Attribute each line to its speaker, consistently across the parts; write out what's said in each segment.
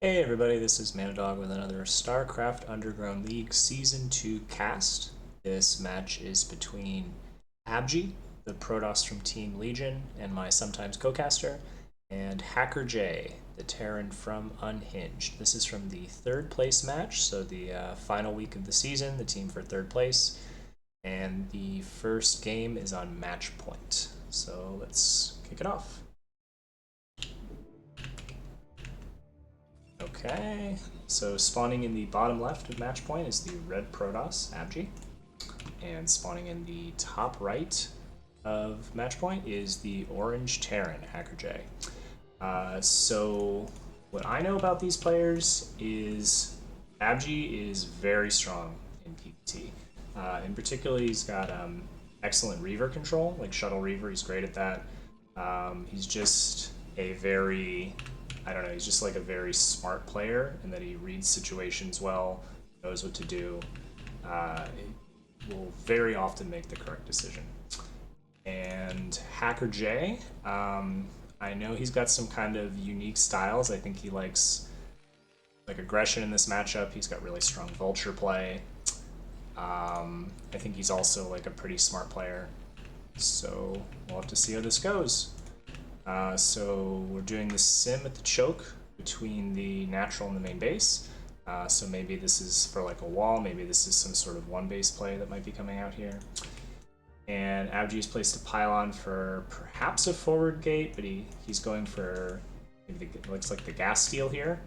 Speaker 1: Hey everybody, this is Manadog with another Starcraft Underground League Season 2 cast. This match is between Abgee, the Protoss from Team Legion, and my sometimes co-caster, and hackerj, the Terran from Unhinged. This is from the third place match, so the final week of the season, the team for third place, and the first game is on match point. So let's kick it off. Okay, so spawning in the bottom left of match point is the red Protoss, Abgee. And spawning in the top right of match point is the orange Terran, hackerj. So what I know about these players is Abgee is very strong in PvT. In particular, he's got excellent Reaver control, like Shuttle Reaver, he's great at that. He's just a very I don't know, he's just like a very smart player and that he reads situations well, knows what to do, will very often make the correct decision. And hackerj, I know he's got some kind of unique styles. I think he likes like aggression in this matchup. He's got really strong vulture play. I think he's also like a pretty smart player. So we'll have to see how this goes. So we're doing the sim at the choke between the natural and the main base. So maybe this is for like a wall, maybe this is some sort of one base play that might be coming out here. And Abgee's placed a pylon for perhaps a forward gate, but he's going for, maybe it looks like the gas steal here.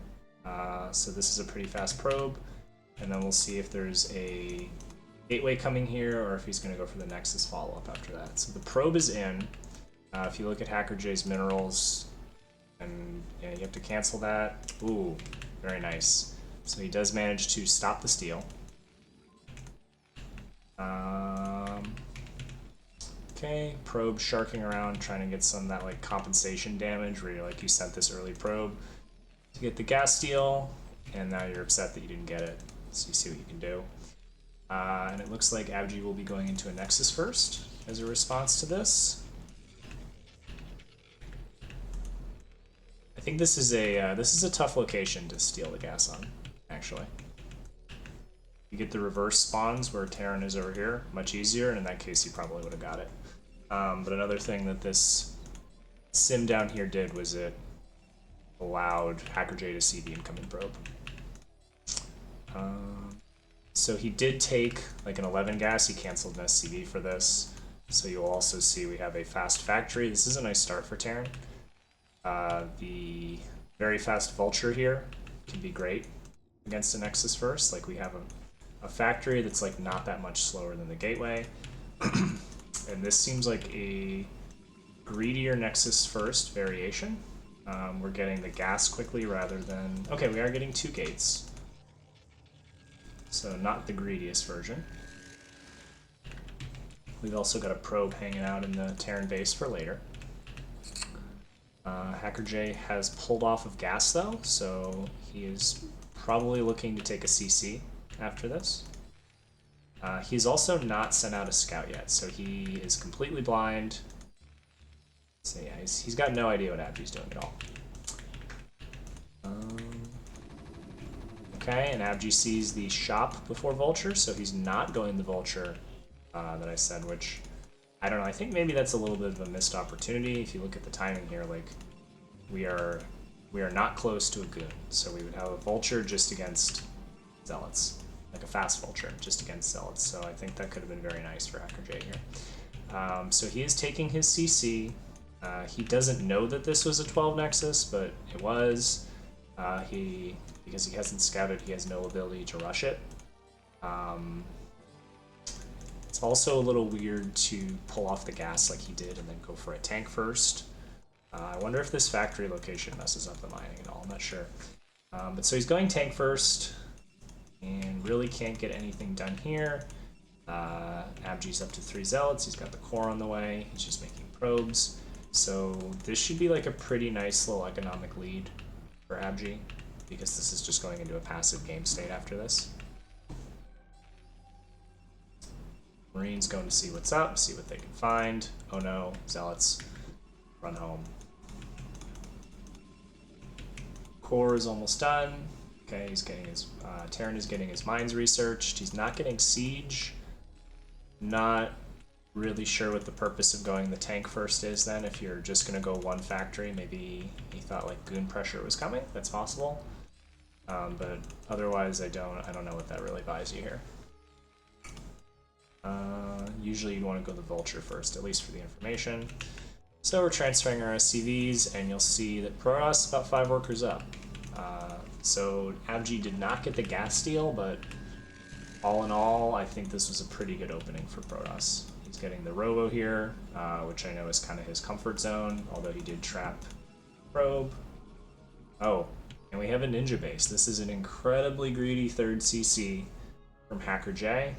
Speaker 1: So this is a pretty fast probe. And then we'll see if there's a gateway coming here or if he's going to go for the Nexus follow-up after that. So the probe is in. If you look at hackerj's minerals, and yeah, you have to cancel that. Ooh, very nice. So he does manage to stop the steal. Okay, probe sharking around, trying to get some of that like compensation damage where you're like you sent this early probe to get the gas steal, and now you're upset that you didn't get it. So you see what you can do. And it looks like Abgee will be going into a Nexus first as a response to this. I think this is a tough location to steal the gas on, actually. You get the reverse spawns where Terran is over here, much easier, and in that case you probably would have got it. But another thing that this sim down here did was it allowed hackerj to see the incoming probe. So he did take like an 11 gas, he canceled an SCV for this. So you'll also see we have a fast factory. This is a nice start for Terran. The very fast vulture here can be great against a Nexus first. Like we have a factory that's like not that much slower than the gateway. And this seems like a greedier Nexus first variation. We're getting the gas quickly rather than... Okay, we are getting 2 gates. So not the greediest version. We've also got a probe hanging out in the Terran base for later. hackerj has pulled off of gas though, so he is probably looking to take a CC after this. He's also not sent out a scout yet, so he is completely blind. So yeah, he's got no idea what Abgee's doing at all. Okay, and Abgee sees the shop before Vulture, so he's not going the Vulture that I said, which, I don't know, I think maybe that's a little bit of a missed opportunity. If you look at the timing here, like, we are not close to a Goon, so we would have a Vulture just against Zealots, like a fast Vulture just against Zealots, so I think that could have been very nice for hackerj here. So he is taking his CC. He doesn't know that this was a 12 Nexus, but it was. Because he hasn't scouted, he has no ability to rush it. It's also a little weird to pull off the gas like he did and then go for a tank first. I wonder if this factory location messes up the mining at all, I'm not sure. But so he's going tank first, and really can't get anything done here. Abgee's up to 3 Zealots, he's got the core on the way, he's just making probes. So this should be like a pretty nice little economic lead for Abgee, because this is just going into a passive game state after this. Marines going to see what's up, see what they can find. Oh no, Zealots, run home. Core is almost done. Okay, he's getting his, Terran is getting his mines researched. He's not getting siege. Not really sure what the purpose of going the tank first is then. If you're just gonna go one factory, maybe he thought like goon pressure was coming. That's possible. But otherwise, I don't know what that really buys you here. Usually you'd want to go the Vulture first, at least for the information. So we're transferring our SCVs, and you'll see that Protoss about 5 workers up. So Abgee did not get the gas deal, but all in all, I think this was a pretty good opening for Protoss. He's getting the Robo here, which I know is kind of his comfort zone, although he did trap Probe. Oh, and we have a Ninja base. This is an incredibly greedy 3rd CC from hackerj.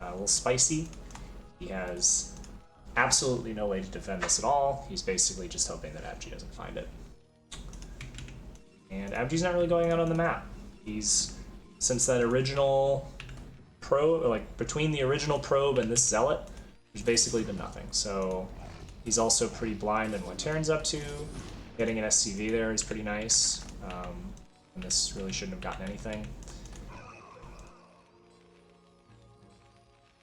Speaker 1: A little spicy. He has absolutely no way to defend this at all. He's basically just hoping that Abgee doesn't find it. And Abgee's not really going out on the map. He's, since that original probe, like between the original probe and this zealot, there's basically been nothing. So he's also pretty blind on what Terran's up to. Getting an SCV there is pretty nice. And this really shouldn't have gotten anything.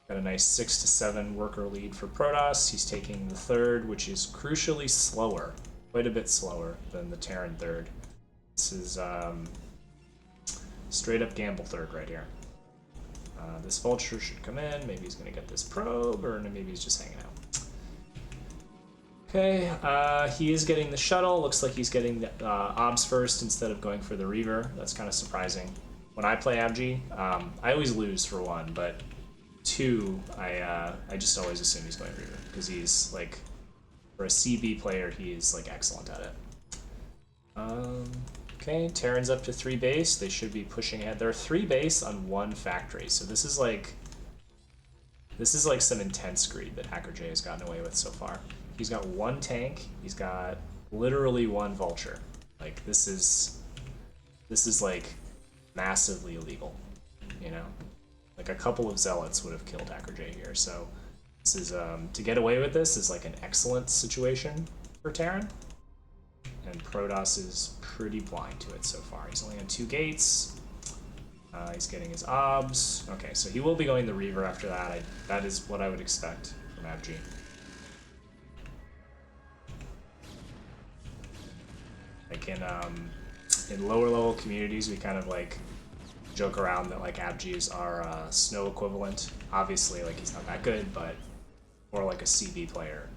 Speaker 1: Got a nice 6 to 7 worker lead for Protoss. He's taking the 3rd, which is crucially slower, quite a bit slower than the Terran 3rd. This is straight up gamble 3rd right here. This Vulture should come in. Maybe he's going to get this probe, or maybe he's just hanging out. Okay, he is getting the shuttle. Looks like he's getting the obs first instead of going for the Reaver. That's kind of surprising. When I play Abgee, I always lose for 1, but 2, I just always assume he's going Reaver, because he's, like, for a CB player, he is, like, excellent at it. Okay, Terran's up to 3 base. They should be pushing ahead. There are 3 base on 1 factory, so this is like some intense greed that hackerj has gotten away with so far. He's got 1 tank. He's got literally 1 Vulture. Like, this is like massively illegal, you know? Like, a couple of zealots would have killed hackerj here, so this is, to get away with this is like an excellent situation for Terran. And Protoss is pretty blind to it so far. He's only on 2 gates. He's getting his obs. Okay, so he will be going the Reaver after that. That is what I would expect from Abgee. Like in lower level communities, we kind of like joke around that like Abgee is our snow equivalent. Obviously, like he's not that good, but more like a CB player,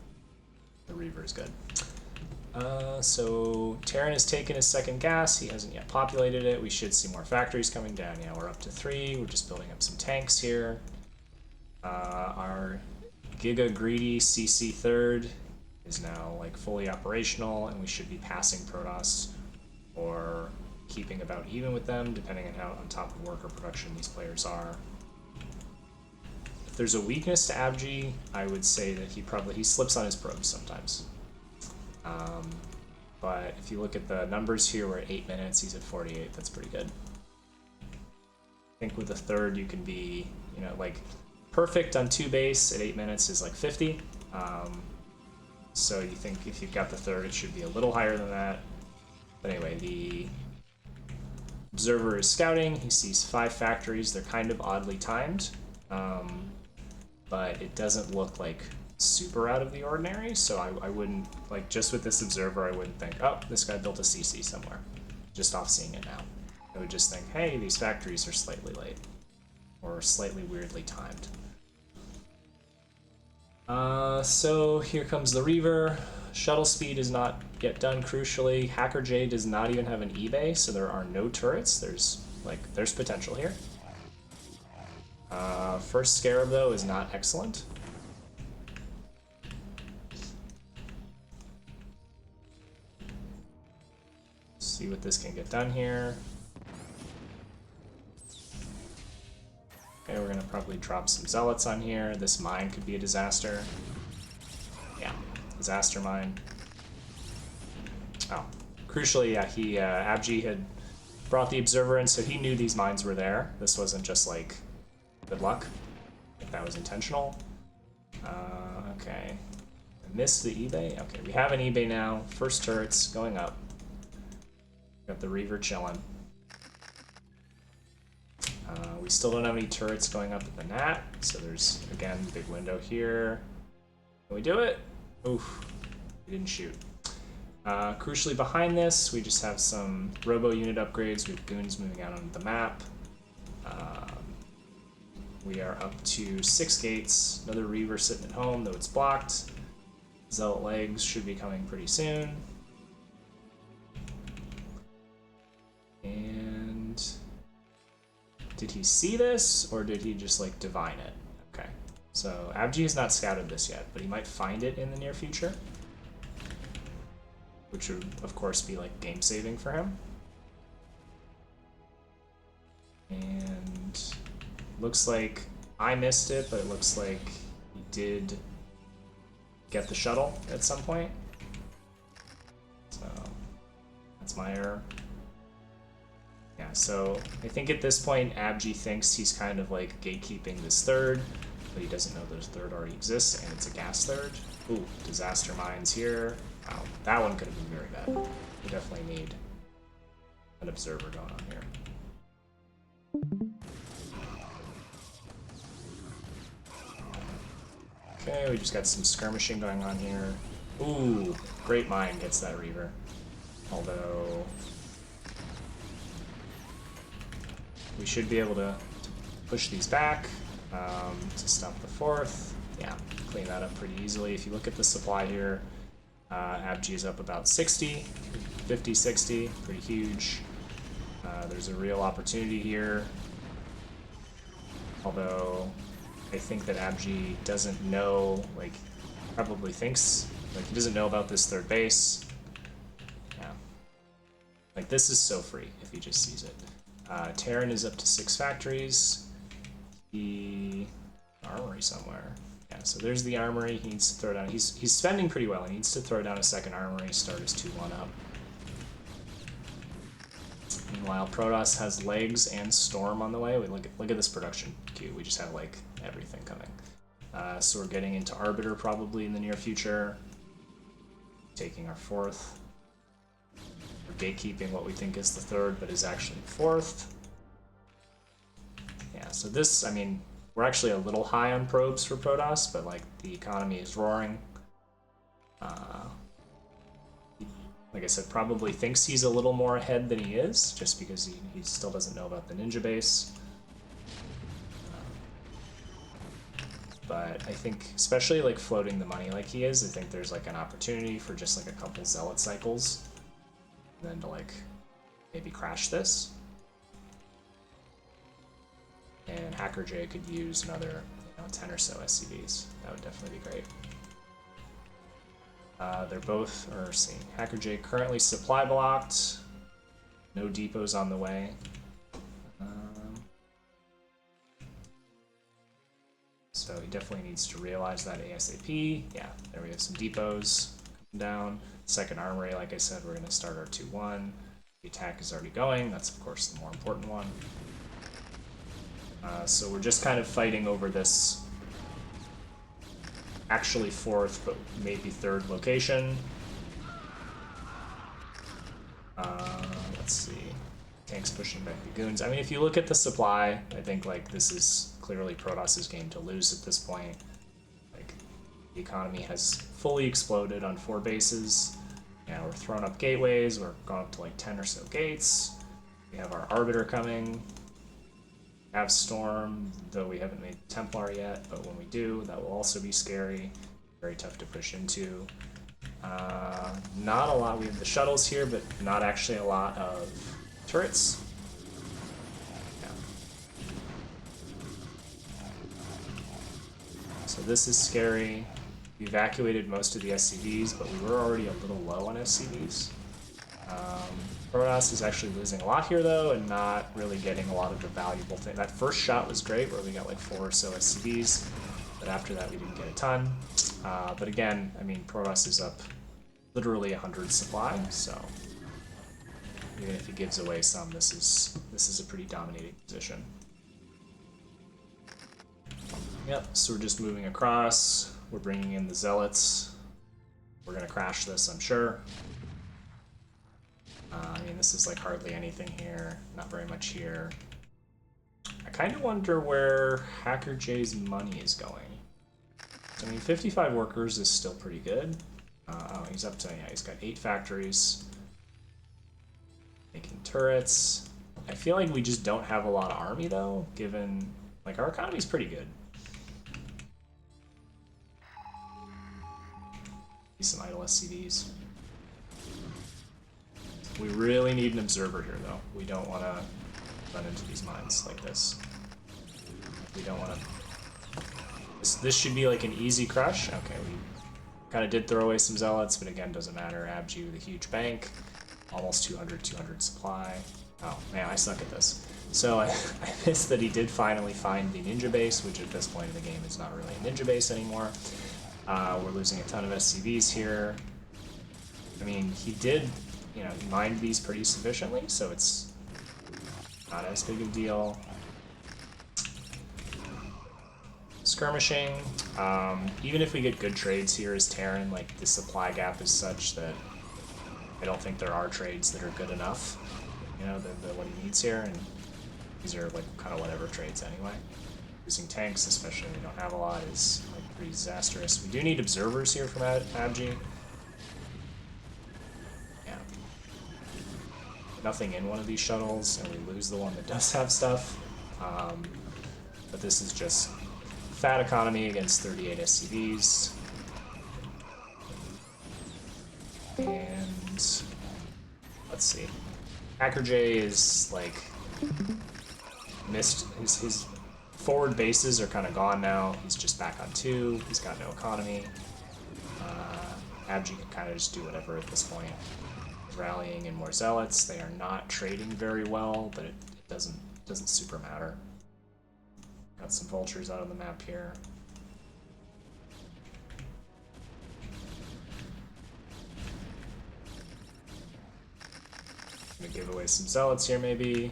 Speaker 1: the Reaver is good. So Terran has taken his 2nd gas. He hasn't yet populated it. We should see more factories coming down. Yeah, we're up to 3. We're just building up some tanks here. Our Giga Greedy CC 3rd is now like fully operational, and we should be passing Protoss or keeping about even with them, depending on how on top of worker production these players are. If there's a weakness to Abgee, I would say that he slips on his probes sometimes. But if you look at the numbers here, we're at 8 minutes, he's at 48, that's pretty good. I think with the 3rd you can be, you know, like perfect on 2 base at 8 minutes is like 50. So you think if you've got the 3rd, it should be a little higher than that. But anyway, the Observer is scouting, he sees 5 factories, they're kind of oddly timed. But it doesn't look like super out of the ordinary, so I wouldn't, like, just with this Observer, I wouldn't think, oh, this guy built a CC somewhere, just off seeing it now. I would just think, hey, these factories are slightly late, or slightly weirdly timed. So here comes the Reaver. Shuttle speed is not yet done, crucially. hackerj does not even have an eBay, so there are no turrets. There's potential here. First Scarab, though, is not excellent. See what this can get done here. Okay, we're gonna probably drop some zealots on here. This mine could be a disaster. Yeah, disaster mine. Oh, crucially, yeah, Abgee had brought the Observer in, so he knew these mines were there. This wasn't just like good luck. I think that was intentional. Okay, I missed the eBay. Okay, we have an eBay now. First turrets going up. Got the Reaver chilling. We still don't have any turrets going up at the Nat, so there's, again, big window here. Can we do it? Oof, we didn't shoot. Crucially behind this, we just have some robo unit upgrades. We have goons moving out on the map. We are up to 6 gates. Another Reaver sitting at home, though it's blocked. Zealot legs should be coming pretty soon. And did he see this, or did he just like divine it? Okay, so Abgee has not scouted this yet, but he might find it in the near future, which would of course be like game saving for him. And looks like I missed it, but it looks like he did get the shuttle at some point. So that's my error. Yeah, so I think at this point Abgee thinks he's kind of like gatekeeping this third, but he doesn't know this third already exists, and it's a gas third. Ooh, disaster mines here. Wow, that one could have been very bad. We definitely need an observer going on here. Okay, we just got some skirmishing going on here. Ooh, great mine gets that Reaver. Although we should be able to push these back to stop the fourth. Yeah, clean that up pretty easily. If you look at the supply here, Abgee is up about 60, 50, 60, pretty huge. There's a real opportunity here. Although I think that Abgee doesn't know, like, probably thinks, like, he doesn't know about this third base. Yeah. Like, this is so free if he just sees it. Terran is up to 6 factories. Armory somewhere. Yeah, so there's the armory. He needs to throw down. He's spending pretty well. He needs to throw down a second armory, start his 2-1 up. Meanwhile, Protoss has legs and storm on the way. Look at this production queue. We just have like everything coming. So we're getting into Arbiter probably in the near future. Taking our 4th. We're gatekeeping what we think is the 3rd, but is actually 4th. Yeah, so this, I mean, we're actually a little high on probes for Protoss, but like the economy is roaring. Like I said, probably thinks he's a little more ahead than he is, just because he still doesn't know about the ninja base. But I think, especially like floating the money like he is, I think there's like an opportunity for just like a couple zealot cycles, and then to like maybe crash this. And hackerj could use another 10 or so SCVs. That would definitely be great. They're both, or see, hackerj currently supply blocked. No depots on the way. So he definitely needs to realize that ASAP. Yeah, there we have some depots coming down. Second armory, like I said, we're going to start our 2-1. The attack is already going. That's, of course, the more important one. So we're just kind of fighting over this actually 4th, but maybe 3rd location. Let's see. Tanks pushing back the goons. I mean, if you look at the supply, I think like this is clearly Protoss's game to lose at this point. Like, the economy has fully exploded on 4 bases. Yeah, we're throwing up gateways. We're going up to like 10 or so gates. We have our Arbiter coming. We have Storm, though we haven't made Templar yet, but when we do, that will also be scary. Very tough to push into. Not a lot. We have the shuttles here, but not actually a lot of turrets. Yeah. So this is scary. We evacuated most of the SCVs, but we were already a little low on SCVs. Protoss is actually losing a lot here, though, and not really getting a lot of the valuable thing. That first shot was great, where we got like 4 or so SCVs, but after that we didn't get a ton. But again, I mean, Protoss is up literally 100 supply, so even if he gives away some, this is a pretty dominating position. Yep, so we're just moving across. We're bringing in the Zealots. We're going to crash this, I'm sure. I mean, this is like hardly anything here, not very much here. I kind of wonder where hackerj's money is going. I mean, 55 workers is still pretty good. Oh, he's up to, yeah, he's got 8 factories. Making turrets. I feel like we just don't have a lot of army, though, given, like, our economy's pretty good. Some idle SCVs. We really need an observer here, though. We don't want to run into these mines like this. We don't want to... This should be like an easy crush. Okay, we kind of did throw away some zealots, but again, doesn't matter. Abgee with a huge bank. Almost 200 supply. Oh, man, I suck at this. So I missed that he did finally find the ninja base, which at this point in the game is not really a ninja base anymore. We're losing a ton of SCVs here. I mean, he did, you know, he mined these pretty sufficiently, so it's not as big a deal. Skirmishing. Even if we get good trades here as Terran, like, the supply gap is such that I don't think there are trades that are good enough, you know, what he needs here, and these are, like, kind of whatever trades anyway. Using tanks, especially when we don't have a lot, is, like, pretty disastrous. We do need observers here from Abgee. Yeah. Nothing in one of these shuttles, and we lose the one that does have stuff. But this is just fat economy against 38 SCVs. And let's see. hackerj is like missed his forward bases are kind of gone now. He's just back on 2. He's got no economy. Abgee can kind of just do whatever at this point. Rallying in more zealots. They are not trading very well, but it doesn't super matter. Got some vultures out on the map here. Gonna give away some zealots here, maybe.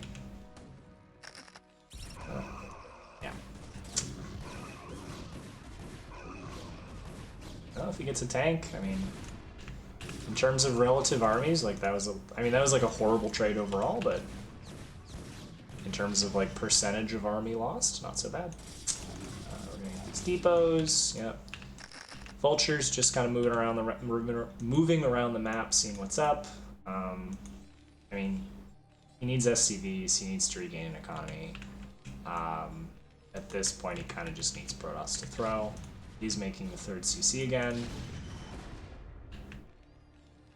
Speaker 1: Yeah. Well, if he gets a tank, I mean, in terms of relative armies, like that was like a horrible trade overall, but in terms of like percentage of army lost, not so bad. We're gonna get these depots. Yep. Vultures just kind of moving around the map, seeing what's up. I mean, he needs SCVs, he needs to regain an economy. At this point, he kind of just needs Protoss to throw. He's making the 3rd CC again.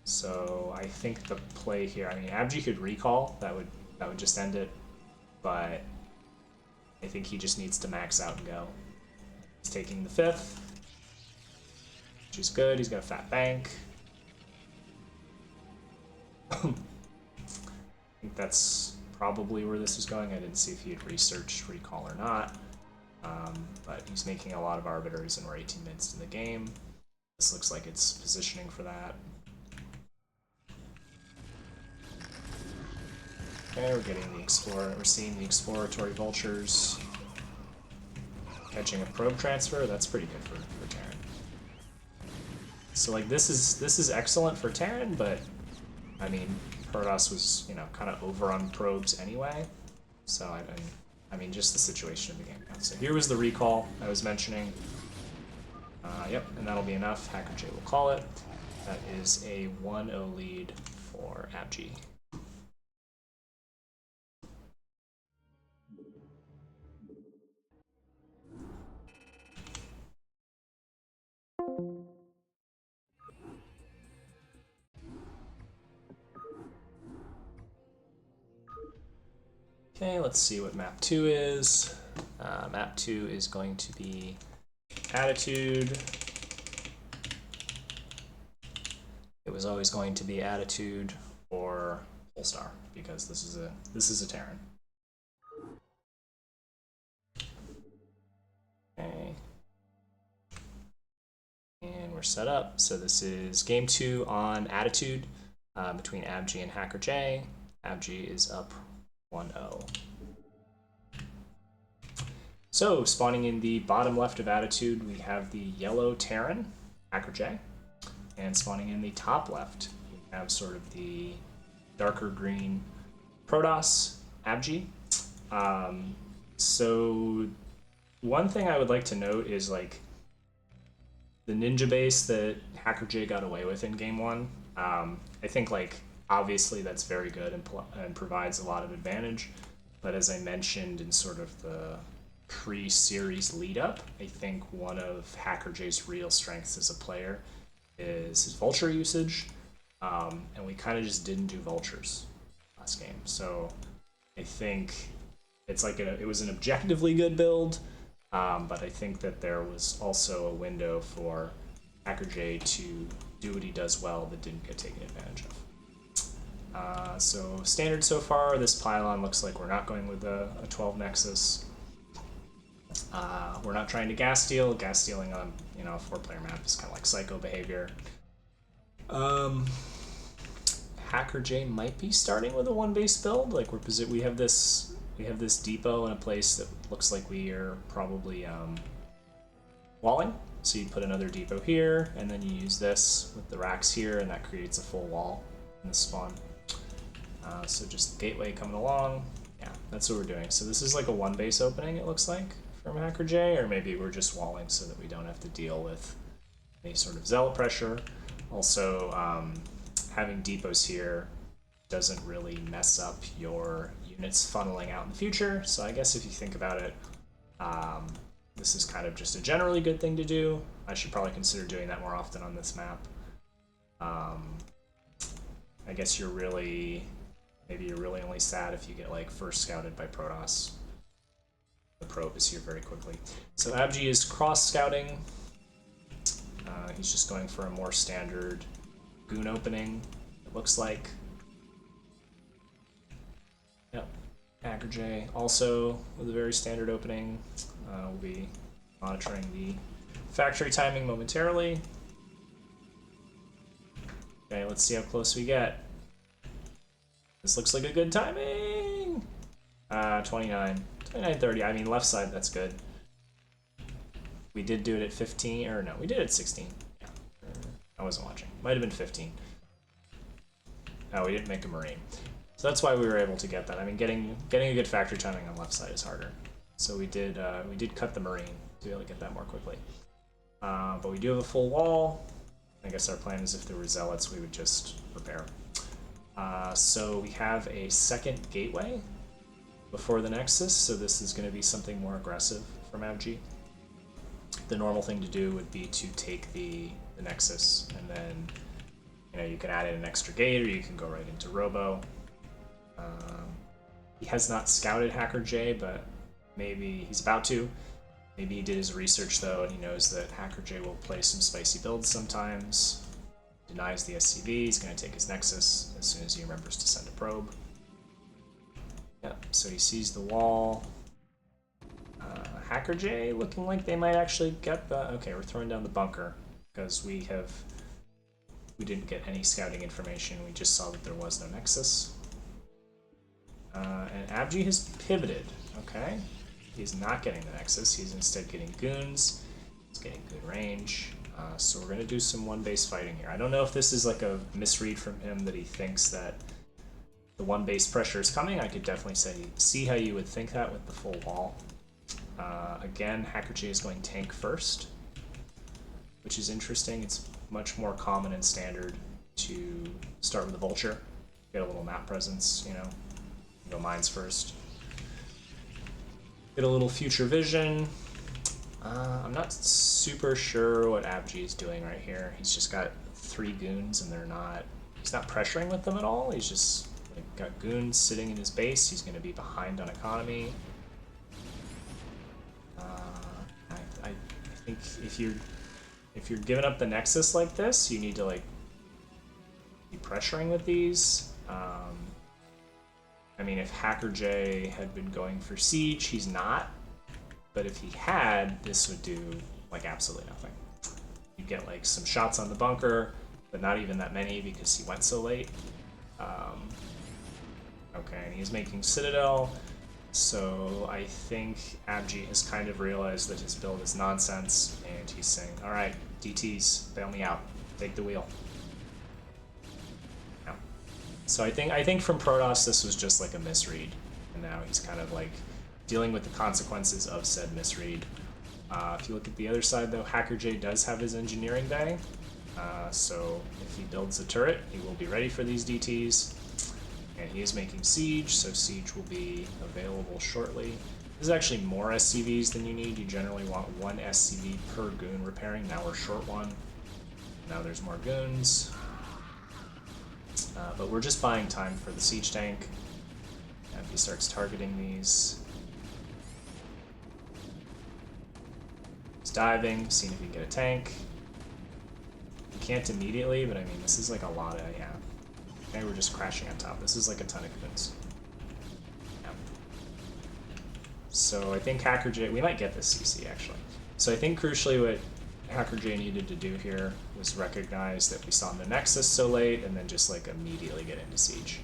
Speaker 1: So I think the play here, I mean, Abgee could recall, that would just end it, but I think he just needs to max out and go. He's taking the 5th, which is good. He's got a fat bank. I think that's probably where this is going. I didn't see if he had researched recall or not, but he's making a lot of arbiters, and we're 18 minutes in the game. This looks like it's positioning for that. Okay, we're getting the explorer. We're seeing the exploratory vultures. Catching a probe transfer. That's pretty good for Terran. So like this is excellent for Terran, but I mean, Protoss was, you know, kind of over on probes anyway, so I mean, just the situation of the game now. So here was the recall I was mentioning. Yep, and that'll be enough. hackerj will call it. That is a 1-0 lead for Abgee. Okay, let's see what map 2 is. Map 2 is going to be Attitude. It was always going to be Attitude or Polestar because this is a Terran. Okay. And we're set up. So this is game 2 on Attitude between Abgee and hackerj. Abgee is up 1-0. So, spawning in the bottom left of Attitude, we have the yellow Terran, hackerj, and spawning in the top left, we have sort of the darker green Protoss Abgee. So one thing I would like to note is like the ninja base that hackerj got away with in game one. I think like obviously that's very good and provides a lot of advantage, but as I mentioned in sort of the pre-series lead up, I think one of hackerj's real strengths as a player is his vulture usage, and we kind of just didn't do vultures last game. So I think it's like it was an objectively good build, but I think that there was also a window for hackerj to do what he does well that didn't get taken advantage of. So standard so far, this pylon looks like we're not going with a 12 Nexus. We're not trying to gas steal. Gas stealing on a 4-player map is kind of like psycho behavior. hackerj might be starting with a 1-base build. Like we have this depot in a place that looks like we are probably walling. So you put another depot here, and then you use this with the racks here, and that creates a full wall in the spawn. So just gateway coming along. Yeah, that's what we're doing. So this is like a 1-base opening, it looks like, from hackerj, or maybe we're just walling so that we don't have to deal with any sort of zealot pressure. Also, having depots here doesn't really mess up your units funneling out in the future. So I guess if you think about it, this is kind of just a generally good thing to do. I should probably consider doing that more often on this map. I guess maybe you're really only sad if you get like first scouted by Protoss. The probe is here very quickly. So Abgee is cross scouting. He's just going for a more standard goon opening, it looks like. Yep. hackerj also with a very standard opening. We'll be monitoring the factory timing momentarily. Okay, let's see how close we get. This looks like a good timing! 29:30. I mean, left side, that's good. We did do it at 15, or no, we did it at 16. Yeah. I wasn't watching. Might have been 15. Oh, we didn't make a Marine. So that's why we were able to get that. I mean, getting a good factory timing on left side is harder. So we did cut the Marine to be able to get that more quickly. But we do have a full wall. I guess our plan is if there were zealots, we would just repair. So we have a second gateway before the Nexus, so this is going to be something more aggressive from Abgee. The normal thing to do would be to take the Nexus, and then you can add in an extra gate, or you can go right into Robo. He has not scouted hackerj, but maybe he's about to. Maybe he did his research though, and he knows that hackerj will play some spicy builds sometimes. Denies the SCV, he's going to take his Nexus as soon as he remembers to send a probe. Yep, so he sees the wall. hackerj looking like they might actually get the... Okay, we're throwing down the bunker because we didn't get any scouting information. We just saw that there was no Nexus. And Abgee has pivoted, okay? He's not getting the Nexus, he's instead getting goons. He's getting good range. So we're going to do some 1-base fighting here. I don't know if this is like a misread from him that he thinks that the 1-base pressure is coming. I could definitely see how you would think that with the full wall. Again, hackerj is going tank first, which is interesting. It's much more common and standard to start with a vulture, get a little map presence, go mines first. Get a little future vision. I'm not super sure what Abgee is doing right here. He's just got 3 goons, and he's not pressuring with them at all. He's just got goons sitting in his base. He's going to be behind on economy. I think if you're giving up the Nexus like this, you need to be pressuring with these. I mean, if hackerj had been going for siege, he's not. But if he had, this would do absolutely nothing. You get some shots on the bunker, but not even that many because he went so late. Okay, and he's making Citadel. So I think Abgee has kind of realized that his build is nonsense, and he's saying, all right, DTs, bail me out. Take the wheel. Yeah. So I think from Protoss this was just like a misread, and now he's kind of like dealing with the consequences of said misread. If you look at the other side though, hackerj does have his engineering bay, so if he builds a turret, he will be ready for these DTs. And he is making siege, so siege will be available shortly. This is actually more SCVs than you need. You generally want one SCV per goon repairing. Now we're short one. Now there's more goons. But we're just buying time for the siege tank. And if he starts targeting these. He's diving, seeing if he can get a tank. He can't immediately, but I mean, this is like a lot of, yeah. Okay, we're just crashing on top. This is like a ton of goons. Yeah. So I think hackerj, we might get this CC actually. So I think crucially what hackerj needed to do here was recognize that we saw the Nexus so late and then just like immediately get into siege.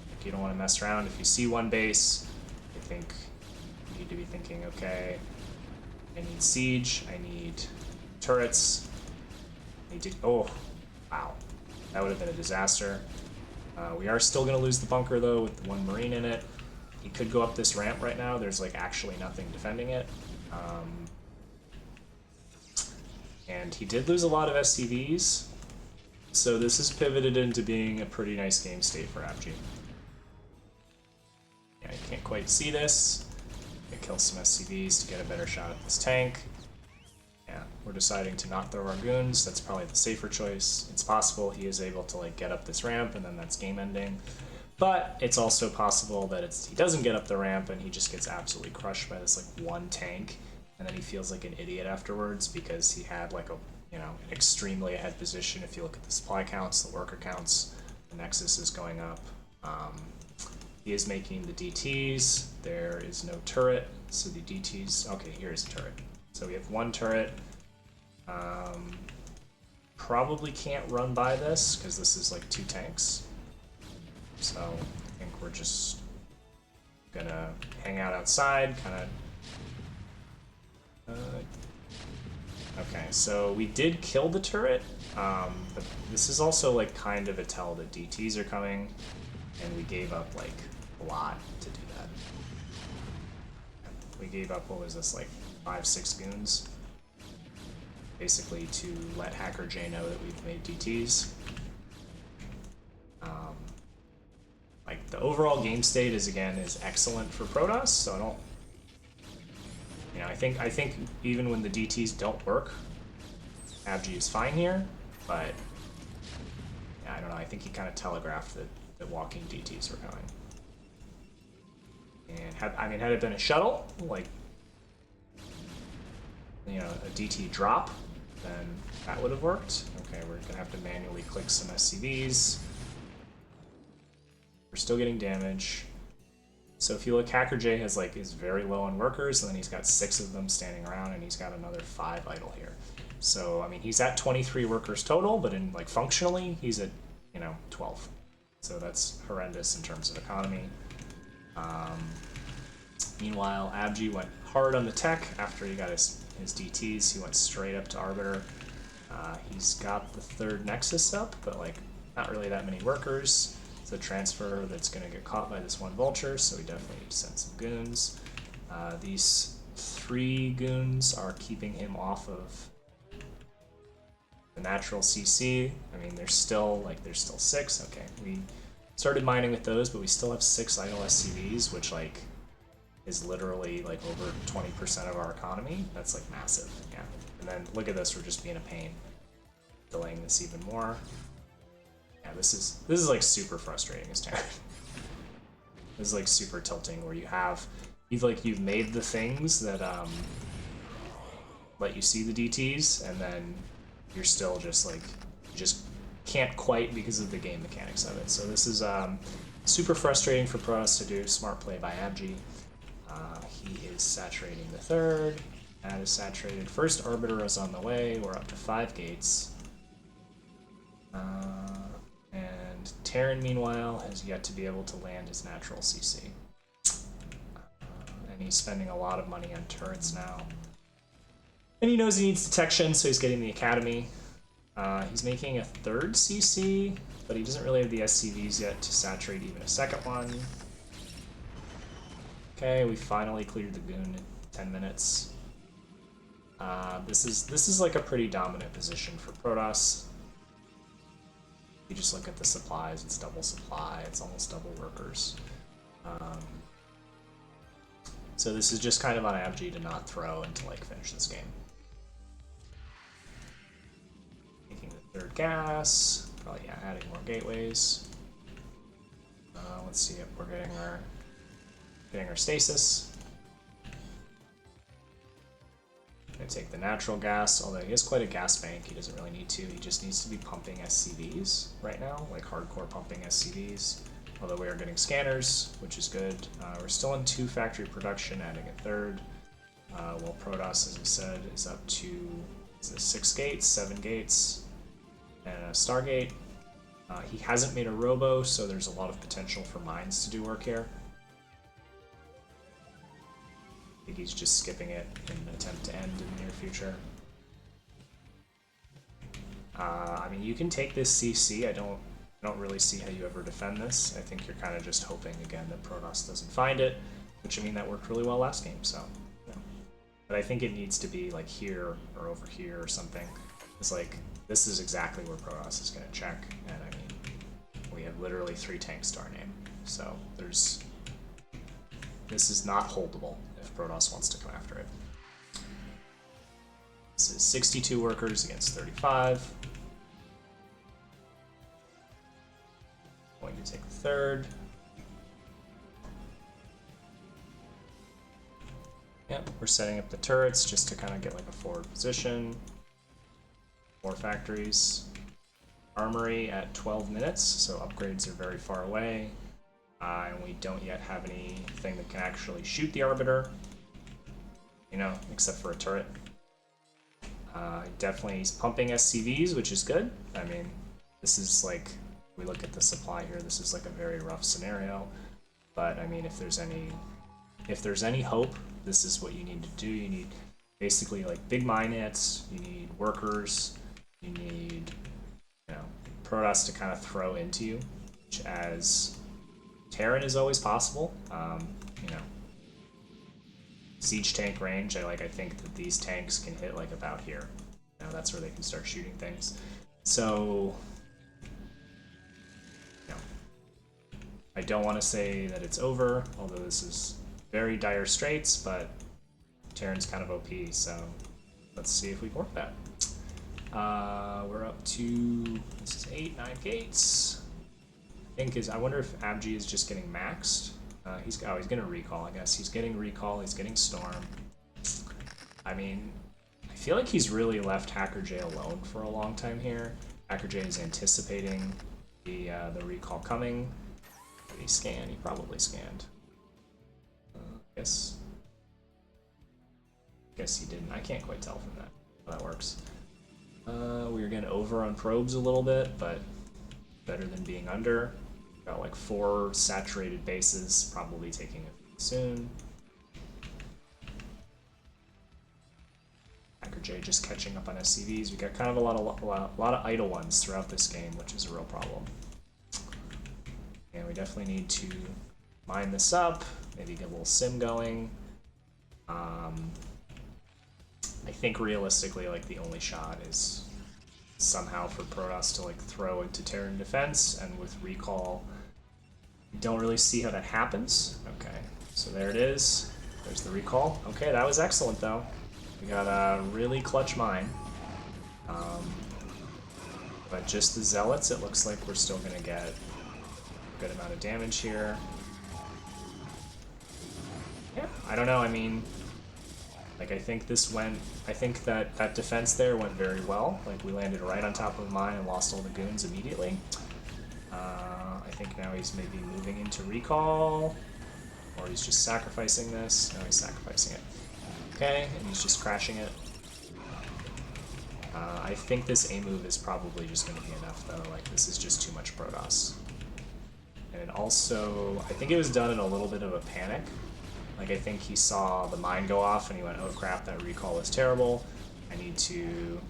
Speaker 1: Like, you don't want to mess around. If you see one base, I think you need to be thinking, okay, I need siege, I need turrets, I need to, oh, wow. That would have been a disaster. We are still going to lose the bunker, though, with the one Marine in it. He could go up this ramp right now. There's, like, actually nothing defending it. And he did lose a lot of SCVs. So this has pivoted into being a pretty nice game state for Abgee. Yeah, you can't quite see this. It kills some SCVs to get a better shot at this tank. Yeah, we're deciding to not throw our goons. That's probably the safer choice. It's possible he is able to like get up this ramp and then that's game ending. But it's also possible that he doesn't get up the ramp and he just gets absolutely crushed by this like one tank, and then he feels like an idiot afterwards because he had like a, you know, an extremely ahead position. If you look at the supply counts, the worker counts, the Nexus is going up. He is making the DTs. There is no turret, so the DTs, okay, here's a turret. So we have one turret. Probably can't run by this because this is like two tanks. So I think we're just gonna hang out outside, kind of. Okay, so we did kill the turret, but this is also like kind of a tell that DTs are coming, and we gave up like a lot to do that. We gave up, what was this, like 5-6 goons, basically to let hackerj know that we've made DTs. Like the overall game state is excellent for Protoss, so I don't, you know, I think even when the DTs don't work, Abgee is fine here, but yeah, I don't know, I think he kind of telegraphed that walking DTs were coming. And had it been a shuttle, like, you know, a DT drop, then that would have worked. Okay, we're gonna have to manually click some SCVs. We're still getting damage. So if you look, hackerj is very low on workers, and then he's got 6 of them standing around, and he's got another 5 idle here. So I mean, he's at 23 workers total, but in like functionally, he's at, you know, 12. So that's horrendous in terms of economy. Meanwhile, Abgee went hard on the tech after he got his DTs. He went straight up to Arbiter. He's got the 3rd Nexus up, but like not really that many workers. It's a transfer that's going to get caught by this one Vulture, so we definitely need to send some goons. These 3 goons are keeping him off of the natural CC. I mean, there's still 6. Okay, we started mining with those, but we still have 6 idle SCVs, which like is literally like over 20% of our economy. That's like massive, yeah. And then look at this, we're just being a pain, delaying this even more. Yeah, this is like super frustrating as Terran. This is like super tilting where you've made the things that let you see the DTs, and then you're still just like, you just can't quite because of the game mechanics of it. So this is super frustrating for Protoss to do. Smart play by Abgee. He is saturating the 3rd. That is saturated. First Arbiter is on the way. We're up to 5 gates. And Terran, meanwhile, has yet to be able to land his natural CC. And he's spending a lot of money on turrets now. And he knows he needs detection, so he's getting the Academy. He's making a 3rd CC. but he doesn't really have the SCVs yet to saturate even a second one. Okay, we finally cleared the goon in 10 minutes. This is like a pretty dominant position for Protoss. You just look at the supplies, it's double supply, it's almost double workers. So this is just kind of on Abgee to not throw and to like finish this game. Making the third gas, probably yeah, adding more gateways. Let's see if we're getting our stasis. Gonna take the natural gas, although he has quite a gas bank, he doesn't really need to. He just needs to be pumping SCVs right now, like hardcore pumping SCVs. Although we are getting scanners, which is good. We're still in 2 factory production, adding a third. While Protoss, as I said, is up to 6 gates, 7 gates, and a Stargate. He hasn't made a robo, so there's a lot of potential for mines to do work here. I think he's just skipping it in an attempt to end in the near future. I mean, you can take this CC. I don't really see how you ever defend this. I think you're kind of just hoping, again, that Protoss doesn't find it, which, I mean, that worked really well last game, so, yeah. But I think it needs to be, like, here or over here or something. It's like, this is exactly where Protoss is going to check, and, I mean, we have literally 3 tanks to our name, so this is not holdable if Protoss wants to come after it. This is 62 workers against 35. Going to take the third. Yep, we're setting up the turrets just to kind of get like a forward position. 4 factories. Armory at 12 minutes, so upgrades are very far away. And we don't yet have anything that can actually shoot the Arbiter, you know, except for a turret. Definitely he's pumping SCVs, which is good. I mean, this is like, we look at the supply here, this is like a very rough scenario. But I mean, if there's any hope, this is what you need to do. You need basically like big mine hits, you need workers, you need, you know, Protoss to kind of throw into you, which as Terran is always possible. You know, siege tank range, I think that these tanks can hit like about here. You know, that's where they can start shooting things. So, you know, I don't want to say that it's over, although this is very dire straits, but Terran's kind of OP, so let's see if we can work that. We're up to, this is 8, 9 gates. I wonder if Abgee is just getting maxed. He's gonna recall, I guess. He's getting recall, he's getting storm. I mean, I feel like he's really left hackerj alone for a long time here. hackerj is anticipating the recall coming. Did he scan? He probably scanned. Guess he didn't. I can't quite tell from that how that works. We're getting over on probes a little bit, but better than being under. Got like 4 saturated bases, probably taking it soon. hackerj just catching up on SCVs. We got kind of a lot of idle ones throughout this game, which is a real problem. And we definitely need to mine this up, maybe get a little sim going. I think realistically, like, the only shot is somehow for Protoss to like throw into Terran defense, and with recall, you don't really see how that happens. Okay, so there it is. There's the recall. Okay, that was excellent though. We got a really clutch mine. But just the zealots, it looks like we're still gonna get a good amount of damage here. Yeah, I don't know, I mean, like, I think that defense there went very well. Like, we landed right on top of mine and lost all the goons immediately. I think now he's maybe moving into recall, or he's just sacrificing this. No, he's sacrificing it. Okay, and he's just crashing it. I think this A move is probably just going to be enough, though. Like, this is just too much Protoss. And it also, I think it was done in a little bit of a panic. Like, I think he saw the mine go off and he went, oh crap, that recall is terrible. I need to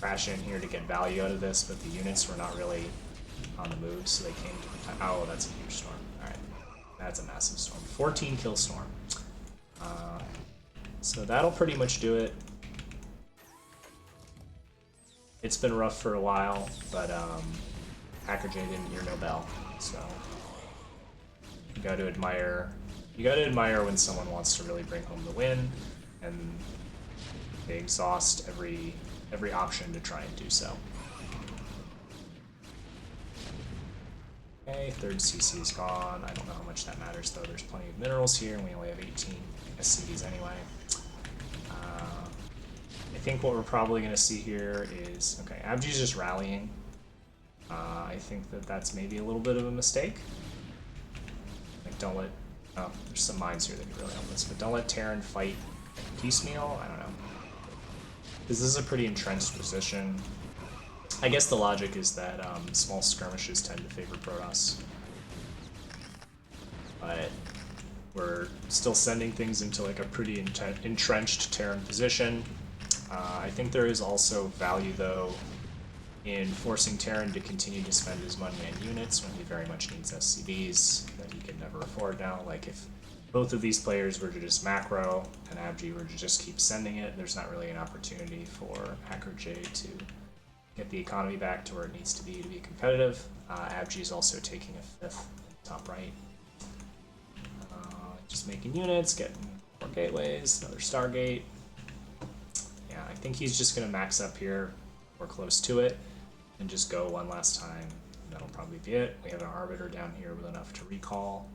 Speaker 1: crash in here to get value out of this, but the units were not really on the move, so they came to the oh, that's a huge storm. All right, that's a massive storm. 14 kill storm. So that'll pretty much do it. It's been rough for a while, but hackerj didn't hear no bell, so you got to admire. You got to admire when someone wants to really bring home the win, and they exhaust every option to try and do so. Okay, third CC is gone. I don't know how much that matters though. There's plenty of minerals here, and we only have 18 SCVs anyway. I think what we're probably going to see here is, okay, Abgee's just rallying. I think that that's maybe a little bit of a mistake. Like, don't let, oh, there's some mines here that could really help us, but don't let Terran fight piecemeal. I don't know. Because this is a pretty entrenched position. I guess the logic is that small skirmishes tend to favor Protoss. But we're still sending things into like a pretty entrenched Terran position. I think there is also value, though, in forcing Terran to continue to spend his money on units when he very much needs SCVs that he can never afford now. Like, if both of these players were to just macro and Abgee were to just keep sending it, there's not really an opportunity for hackerj to get the economy back to where it needs to be competitive. Abgee is also taking a 5th top right. Just making units, getting more gateways, another Stargate. Yeah, I think he's just going to max up here, or close to it, and just go one last time. That'll probably be it. We have an Arbiter down here with enough to recall.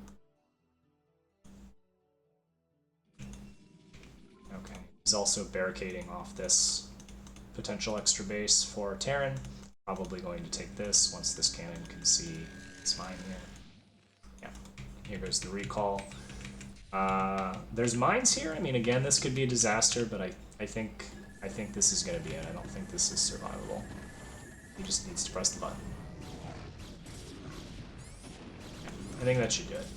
Speaker 1: Okay, he's also barricading off this potential extra base for Terran. Probably going to take this once this cannon can see it's fine here. Yeah, here goes the recall. There's mines here. I mean, again, this could be a disaster, but I think this is going to be it. I don't think this is survivable. He just needs to press the button. I think that should do it.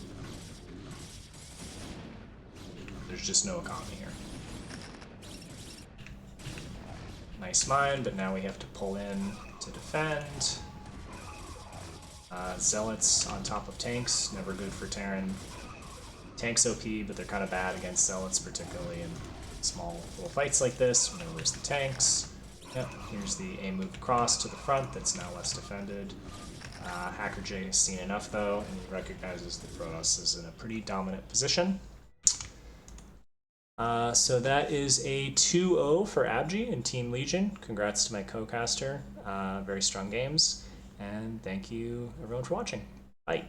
Speaker 1: There's just no economy here. Nice mine, but now we have to pull in to defend. Zealots on top of tanks, never good for Terran. Tanks OP, but they're kind of bad against Zealots, particularly in small little fights like this. Where's the tanks? Yep, here's the A move across to the front that's now less defended. hackerj has seen enough, though, and he recognizes that Protoss is in a pretty dominant position. So that is a 2-0 for Abgee and Team Legion. Congrats to my co-caster. Very strong games. And thank you, everyone, for watching. Bye.